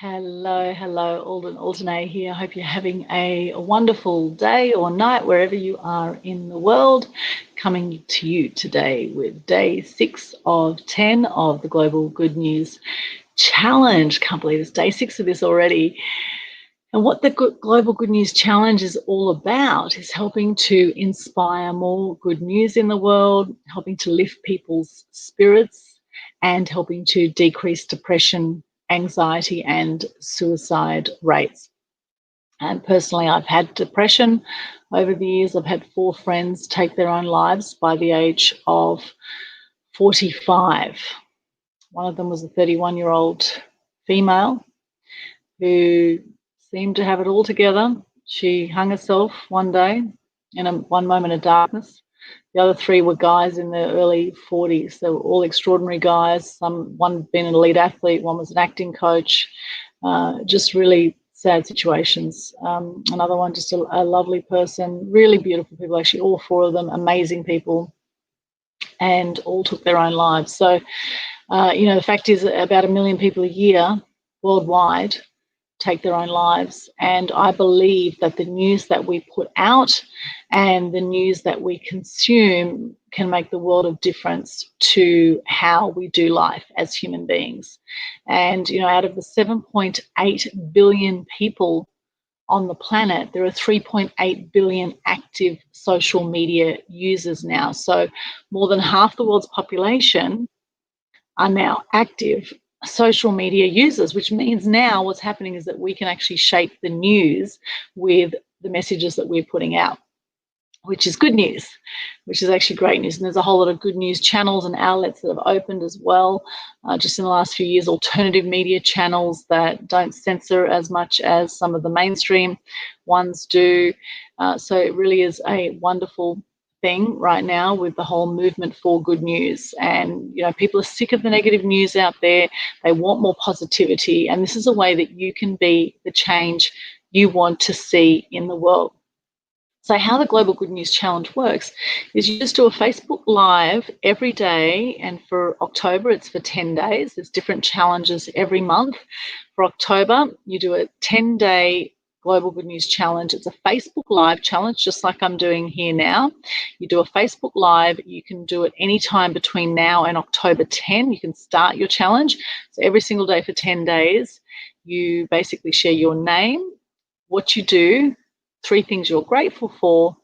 Hello, Alden Aldenay here. I hope you're having a wonderful day or night wherever you are in the world. Coming to you today with day 6 of 10 of the Global Good News Challenge. Can't believe it's day 6 of this already. And what the Global Good News Challenge is all about is helping to inspire more good news in the world, helping to lift people's spirits, and helping to decrease depression, anxiety, and suicide rates. And personally, I've had depression over the years. I've had 4 friends take their own lives by the age of 45. One of them was a 31-year-old female who seemed to have it all together. She hung herself one day in one moment of darkness. The other 3 were guys in their early 40s. They were all extraordinary guys. One being an elite athlete, one was an acting coach. Just really sad situations. Another one, just a lovely person, really beautiful people. Actually, all 4 of them, amazing people, and all took their own lives. So, the fact is about 1 million people a year worldwide take their own lives. And I believe that the news that we put out and the news that we consume can make the world of difference to how we do life as human beings. And, out of the 7.8 billion people on the planet, there are 3.8 billion active social media users now. So more than half the world's population are now active social media users, which means now what's happening is that we can actually shape the news with the messages that we're putting out, which is good news, which is actually great news. And there's a whole lot of good news channels and outlets that have opened as well, just in the last few years, alternative media channels that don't censor as much as some of the mainstream ones do. So it really is a wonderful thing right now with the whole movement for good news. And people are sick of the negative news out there. They want more positivity, and this is a way that you can be the change you want to see in the world. So how the Global Good News Challenge works is you just do a Facebook Live every day, and for October it's for 10 days. There's different challenges every month. For October, you do a 10-day Global Good News Challenge. It's a Facebook Live challenge, just like I'm doing here now. You do a Facebook Live. You can do it anytime between now and October 10. You can start your challenge. So every single day for 10 days, you basically share your name, what you do, 3 things you're grateful for,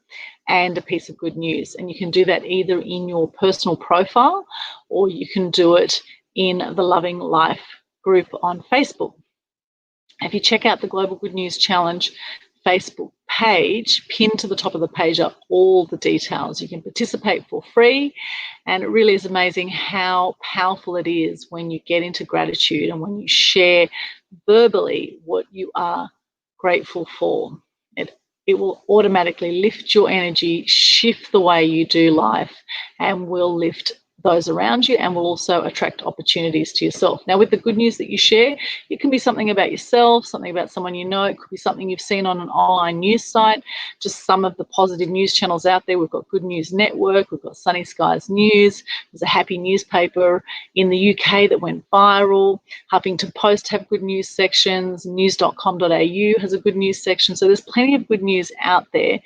and a piece of good news. And you can do that either in your personal profile or you can do it in the Loving Life group on Facebook. If you check out the Global Good News Challenge Facebook page, pinned to the top of the page are all the details. You can participate for free, and it really is amazing how powerful it is when you get into gratitude and when you share verbally what you are grateful for. It will automatically lift your energy, shift the way you do life, and will lift those around you, and will also attract opportunities to yourself. Now, with the good news that you share, it can be something about yourself, something about someone you know. It could be something you've seen on an online news site, just some of the positive news channels out there. We've got Good News Network, we've got Sunny Skies News, there's a happy newspaper in the UK that went viral. Huffington Post have good news sections, news.com.au has a good news section. So there's plenty of good news out there,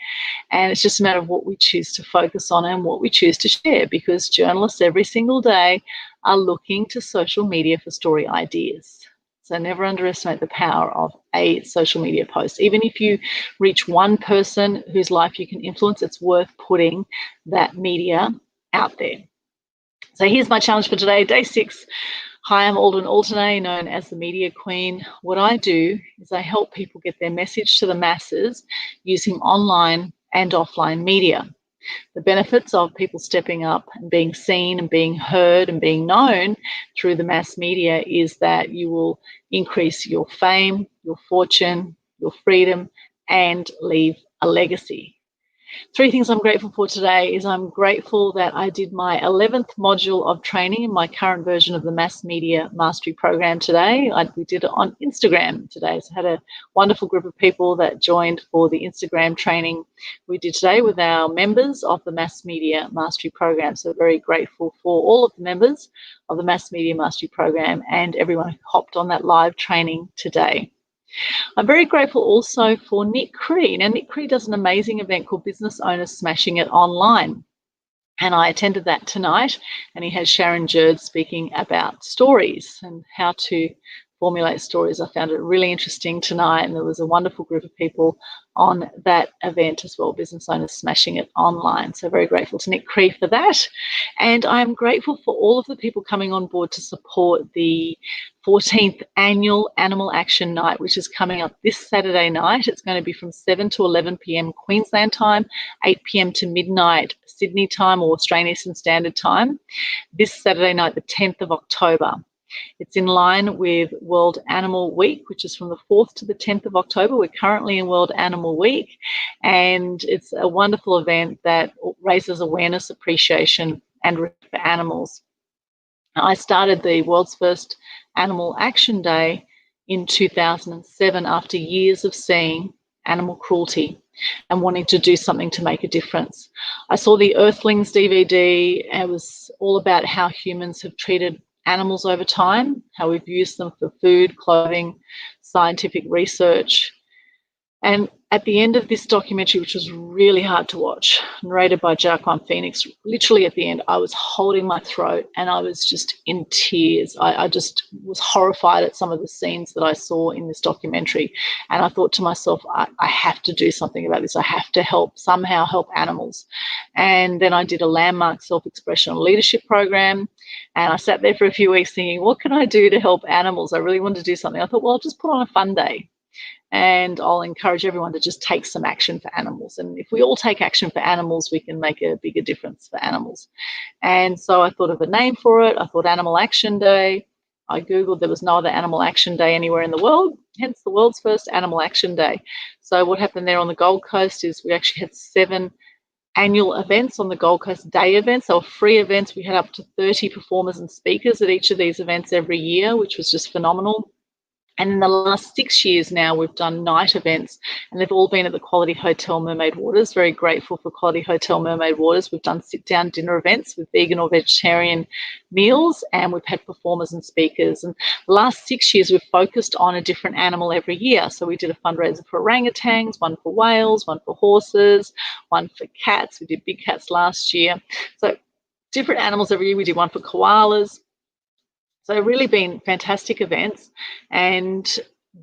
and it's just a matter of what we choose to focus on and what we choose to share, because journalists every single day are looking to social media for story ideas. So never underestimate the power of a social media post. Even if you reach one person whose life you can influence, it's worth putting that media out there. So here's my challenge for today, day 6. Hi, I'm Alden Aldenay, known as the Media Queen. What I do is I help people get their message to the masses using online and offline media. The benefits of people stepping up and being seen and being heard and being known through the mass media is that you will increase your fame, your fortune, your freedom, and leave a legacy. Three things I'm grateful for today is I'm grateful that I did my 11th module of training in my current version of the Mass Media Mastery Program today. We did it on Instagram today. So I had a wonderful group of people that joined for the Instagram training we did today with our members of the Mass Media Mastery Program. So very grateful for all of the members of the Mass Media Mastery Program and everyone who hopped on that live training today. I'm very grateful also for Nick Cree. Now, Nick Cree does an amazing event called Business Owners Smashing It Online. And I attended that tonight, and he has Sharon Jerd speaking about stories and how to formulate stories. I found it really interesting tonight, and there was a wonderful group of people on that event as well, Business Owners Smashing It Online. So very grateful to Nick Cree for that. And I'm grateful for all of the people coming on board to support the 14th annual Animal Action Night, which is coming up this Saturday night. It's going to be from 7 to 11 p.m. Queensland time, 8 p.m. to midnight Sydney time or Australian Eastern Standard Time, this Saturday night, the 10th of October. It's in line with World Animal Week, which is from the 4th to the 10th of October. We're currently in World Animal Week, and it's a wonderful event that raises awareness, appreciation, and respect for animals. I started the world's first Animal Action Day in 2007 after years of seeing animal cruelty and wanting to do something to make a difference. I saw the Earthlings DVD, and it was all about how humans have treated animals over time, how we've used them for food, clothing, scientific research. And at the end of this documentary, which was really hard to watch, narrated by Joaquin Phoenix, literally at the end, I was holding my throat and I was just in tears. I just was horrified at some of the scenes that I saw in this documentary. And I thought to myself, I have to do something about this. I have to somehow help animals. And then I did a landmark self-expression leadership program. And I sat there for a few weeks thinking, what can I do to help animals? I really wanted to do something. I thought, well, I'll just put on a fun day. And I'll encourage everyone to just take some action for animals. And if we all take action for animals, we can make a bigger difference for animals. And so I thought of a name for it. I thought Animal Action Day. I Googled, there was no other Animal Action Day anywhere in the world, hence the world's first Animal Action Day. So what happened there on the Gold Coast is we actually had 7 annual events on the Gold Coast, day events. So free events. We had up to 30 performers and speakers at each of these events every year, which was just phenomenal. And in the last 6 years now, we've done night events, and they've all been at the Quality Hotel Mermaid Waters. Very grateful for Quality Hotel Mermaid Waters. We've done sit-down dinner events with vegan or vegetarian meals, and we've had performers and speakers. And the last 6 years, we've focused on a different animal every year. So we did a fundraiser for orangutans, one for whales, one for horses, one for cats. We did big cats last year. So different animals every year. We did one for koalas. So really been fantastic events. And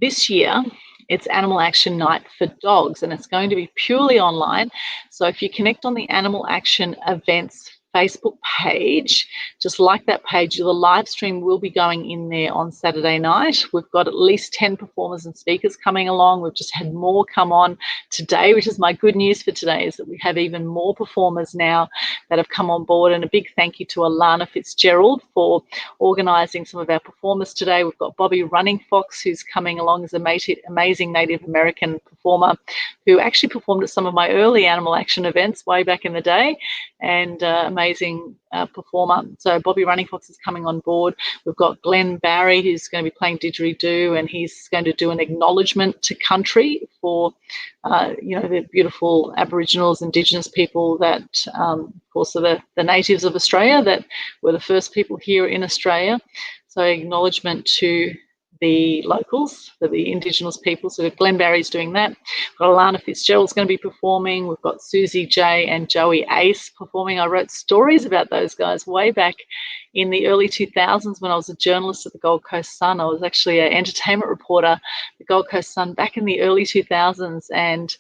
this year, it's Animal Action Night for dogs, and it's going to be purely online. So if you connect on the Animal Action Events Facebook page, just like that page, the live stream will be going in there on Saturday night. We've got at least 10 performers and speakers coming along. We've just had more come on today, which is my good news for today, is that we have even more performers now that have come on board. And a big thank you to Alana Fitzgerald for organising some of our performers today. We've got Bobby Running Fox, who's coming along as an amazing Native American performer who actually performed at some of my early Animal Action events way back in the day, and amazing performer. So Bobby Running Fox is coming on board. We've got Glenn Barry, who's going to be playing didgeridoo, and he's going to do an acknowledgement to country for the beautiful Aboriginals, Indigenous people that, of course, are the natives of Australia, that were the first people here in Australia. So acknowledgement to the locals, for the Indigenous people. So Glenn Barry's doing that. We've got Alana Fitzgerald's going to be performing. We've got Susie J and Joey Ace performing. I wrote stories about those guys way back in the early 2000s when I was a journalist at the Gold Coast Sun. I was actually an entertainment reporter at the Gold Coast Sun back in the early 2000s and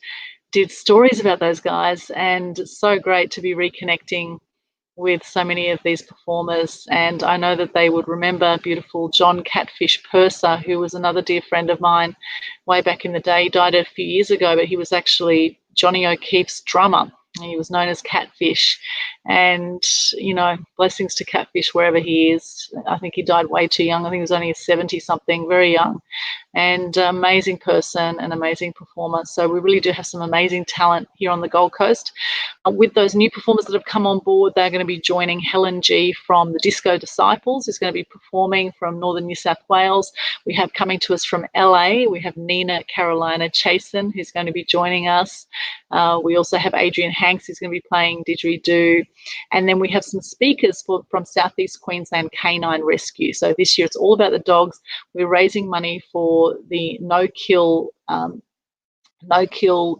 did stories about those guys. And it's so great to be reconnecting with so many of these performers. And I know that they would remember beautiful John Catfish Purser, who was another dear friend of mine way back in the day. He died a few years ago, but he was actually Johnny O'Keefe's drummer. He was known as Catfish. And, blessings to Catfish wherever he is. I think he died way too young. I think he was only 70-something, very young. and amazing person, an amazing performer. So we really do have some amazing talent here on the Gold Coast. With those new performers that have come on board, they're going to be joining Helen G from the Disco Disciples, who's going to be performing from Northern New South Wales. We have coming to us from LA, we have Nina Carolina Chasen, who's going to be joining us. We also have Adrian Hanks, who's going to be playing Didgeridoo. And then we have some speakers from Southeast Queensland Canine Rescue. So this year it's all about the dogs. We're raising money for the no-kill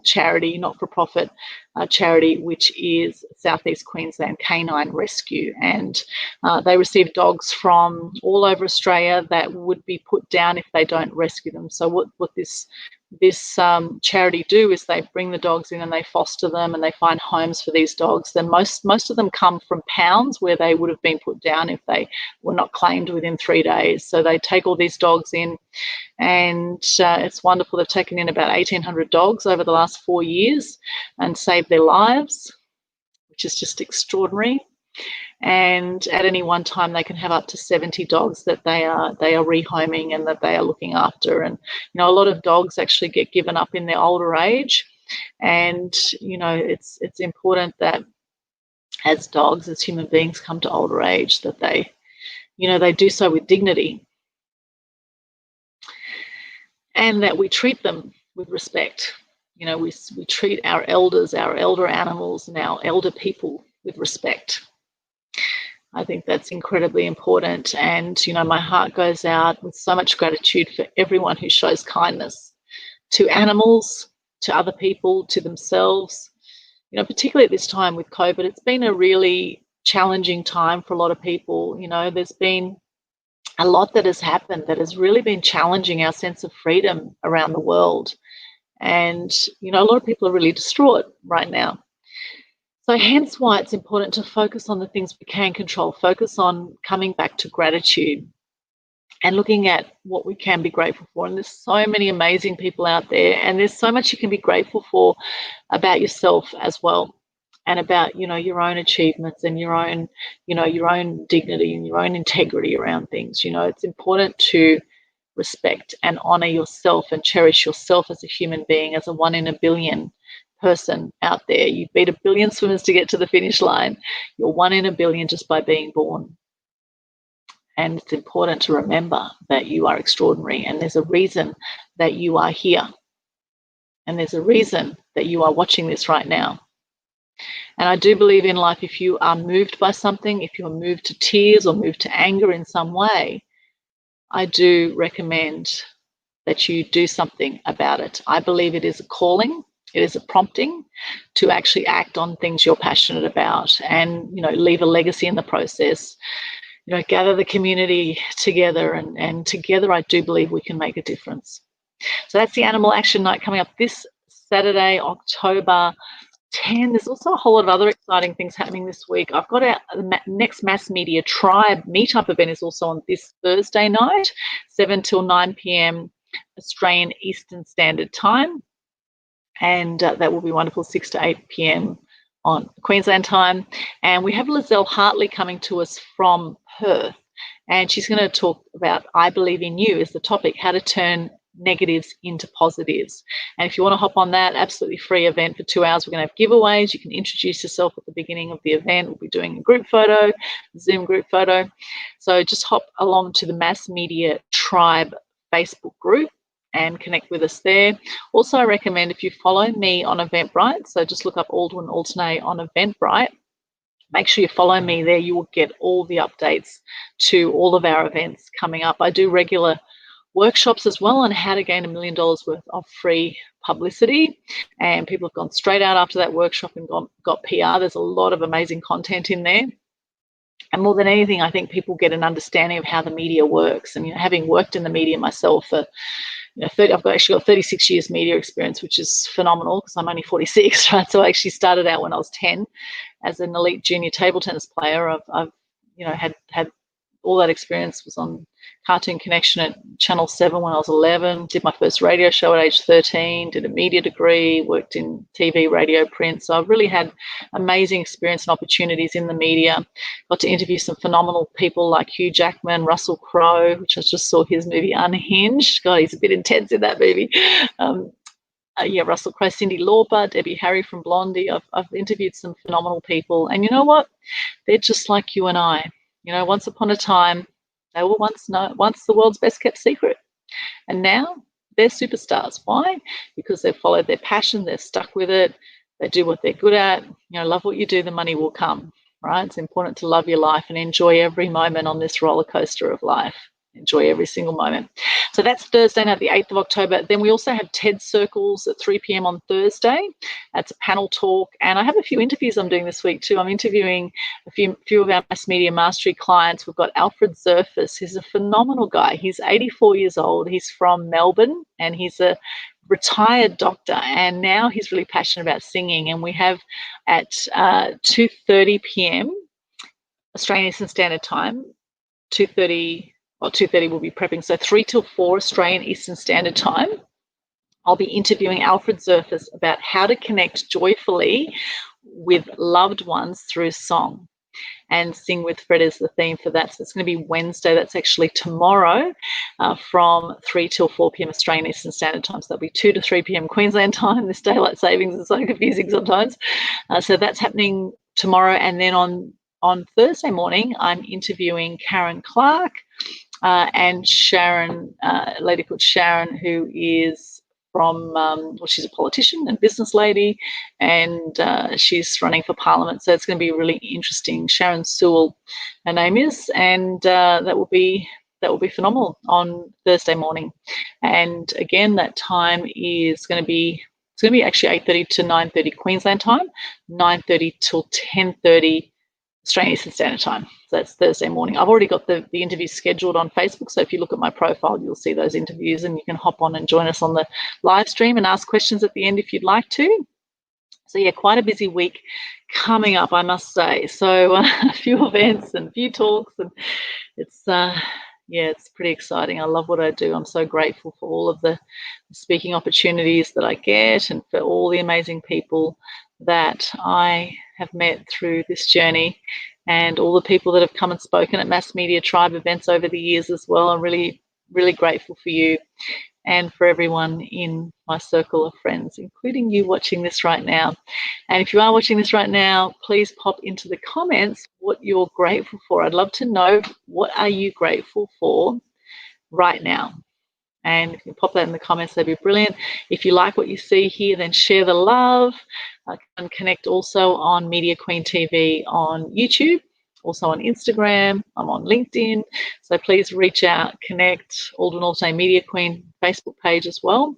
charity, not-for-profit charity, which is Southeast Queensland Canine Rescue. And they receive dogs from all over Australia that would be put down if they don't rescue them. So what this charity do is they bring the dogs in and they foster them and they find homes for these dogs. Then most of them come from pounds where they would have been put down if they were not claimed within 3 days. So they take all these dogs in, and it's wonderful. They've taken in about 1,800 dogs over the last 4 years and saved their lives, which is just extraordinary. And at any one time they can have up to 70 dogs that they are rehoming and that they are looking after. And a lot of dogs actually get given up in their older age, and it's important that as dogs, as human beings come to older age, that they do so with dignity, and that we treat them with respect. We treat our elders, our elder animals, and our elder people with respect. I think that's incredibly important. And, my heart goes out with so much gratitude for everyone who shows kindness to animals, to other people, to themselves. Particularly at this time with COVID, it's been a really challenging time for a lot of people. There's been a lot that has happened that has really been challenging our sense of freedom around the world. And, a lot of people are really distraught right now. So hence why it's important to focus on the things we can control, focus on coming back to gratitude and looking at what we can be grateful for. And there's so many amazing people out there, and there's so much you can be grateful for about yourself as well, and about, your own achievements and your own dignity and your own integrity around things. It's important to respect and honor yourself and cherish yourself as a human being, as a 1 in a billion person out there. You beat 1 billion swimmers to get to the finish line. You're 1 in a billion just by being born. And it's important to remember that you are extraordinary, and there's a reason that you are here. And there's a reason that you are watching this right now. And I do believe in life, if you are moved by something, if you're moved to tears or moved to anger in some way, I do recommend that you do something about it. I believe it is a calling. It is a prompting to actually act on things you're passionate about, and, leave a legacy in the process. Gather the community together, and together I do believe we can make a difference. So that's the Animal Action Night coming up this Saturday, October 10. There's also a whole lot of other exciting things happening this week. I've got the next Mass Media Tribe meetup event is also on this Thursday night, 7 till 9 p.m. Australian Eastern Standard Time. And that will be wonderful, 6 to 8 p.m. on Queensland time. And we have Lizelle Hartley coming to us from Perth, and she's going to talk about I Believe in You is the topic, how to turn negatives into positives. And if you want to hop on that, absolutely free event for 2 hours. We're going to have giveaways. You can introduce yourself at the beginning of the event. We'll be doing a group photo, Zoom group photo. So just hop along to the Mass Media Tribe Facebook group and connect with us there. Also, I recommend if you follow me on Eventbrite, so just look up Aldwyn Alternate on Eventbrite, make sure you follow me there. You will get all the updates to all of our events coming up. I do regular workshops as well on how to gain $1 million worth of free publicity, and people have gone straight out after that workshop and got PR. There's a lot of amazing content in there. And more than anything, I think people get an understanding of how the media works. And having worked in the media myself for I've actually got 36 years media experience, which is phenomenal because I'm only 46, right? So I actually started out when I was 10 as an elite junior table tennis player. I've had all that experience was on Cartoon Connection at Channel 7 when I was 11, did my first radio show at age 13, did a media degree, worked in TV, radio, print. So I've really had amazing experience and opportunities in the media. Got to interview some phenomenal people like Hugh Jackman, Russell Crowe, which I just saw his movie Unhinged. God, he's a bit intense in that movie. Russell Crowe, Cyndi Lauper, Debbie Harry from Blondie. I've interviewed some phenomenal people. And you know what? They're just like you and I. You know, once upon a time, they were once the world's best kept secret. And now they're superstars. Why? Because they've followed their passion, they're stuck with it, they do what they're good at. You know, love what you do, the money will come, right? It's important to love your life and enjoy every moment on this roller coaster of life. Enjoy every single moment. So that's Thursday night, the 8th of October. Then we also have TED Circles at 3 p.m. on Thursday. That's a panel talk. And I have a few interviews I'm doing this week too. I'm interviewing a few of our mass media mastery clients. We've got Alfred Zerfus. He's a phenomenal guy. He's 84 years old. He's from Melbourne and he's a retired doctor, and now he's really passionate about singing. And we have at 2:30 p.m. Australian Eastern Standard Time, 2:30 we'll be prepping, so 3 till 4 Australian Eastern Standard Time. I'll be interviewing Alfred Zerfus about how to connect joyfully with loved ones through song. And Sing with Fred is the theme for that. So it's going to be Wednesday. That's actually tomorrow from 3 till 4 p.m. Australian Eastern Standard Time. So that'll be 2 to 3 p.m. Queensland time. This daylight savings is so confusing sometimes. So that's happening tomorrow. And then on Thursday morning, I'm interviewing Karen Clark and Sharon, a lady called Sharon, who is from, she's a politician and business lady, and she's running for Parliament. So it's going to be really interesting. Sharon Sewell, her name is, and that will be phenomenal on Thursday morning. And again, that time is going to be actually 8:30 to 9:30 Queensland time, 9:30 till 10:30 Australian Eastern Standard Time. So that's Thursday morning. I've already got the interviews scheduled on Facebook. So if you look at my profile, you'll see those interviews and you can hop on and join us on the live stream and ask questions at the end if you'd like to. So yeah, quite a busy week coming up, I must say. So a few events and a few talks, and it's pretty exciting. I love what I do. I'm so grateful for all of the speaking opportunities that I get and for all the amazing people that I have met through this journey, and all the people that have come and spoken at Mass Media Tribe events over the years as well. I'm really, really grateful for you and for everyone in my circle of friends, including you watching this right now. And if you are watching this right now, please pop into the comments what you're grateful for. I'd love to know, what are you grateful for right now? And if you pop that in the comments, that'd be brilliant. If you like what you see here, then share the love. And connect also on Media Queen TV on YouTube, also on Instagram. I'm on LinkedIn. So please reach out, connect. Aldrin Altay Media Queen Facebook page as well.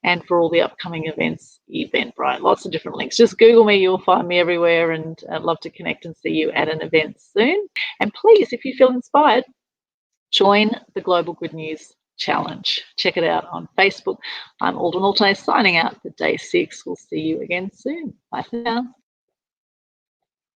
And for all the upcoming events, Eventbrite, lots of different links. Just Google me, you'll find me everywhere, and I'd love to connect and see you at an event soon. And please, if you feel inspired, join the Global Good News Challenge. Check it out on Facebook. I'm Aldrin Altay signing out for day 6. We'll see you again soon. Bye for now.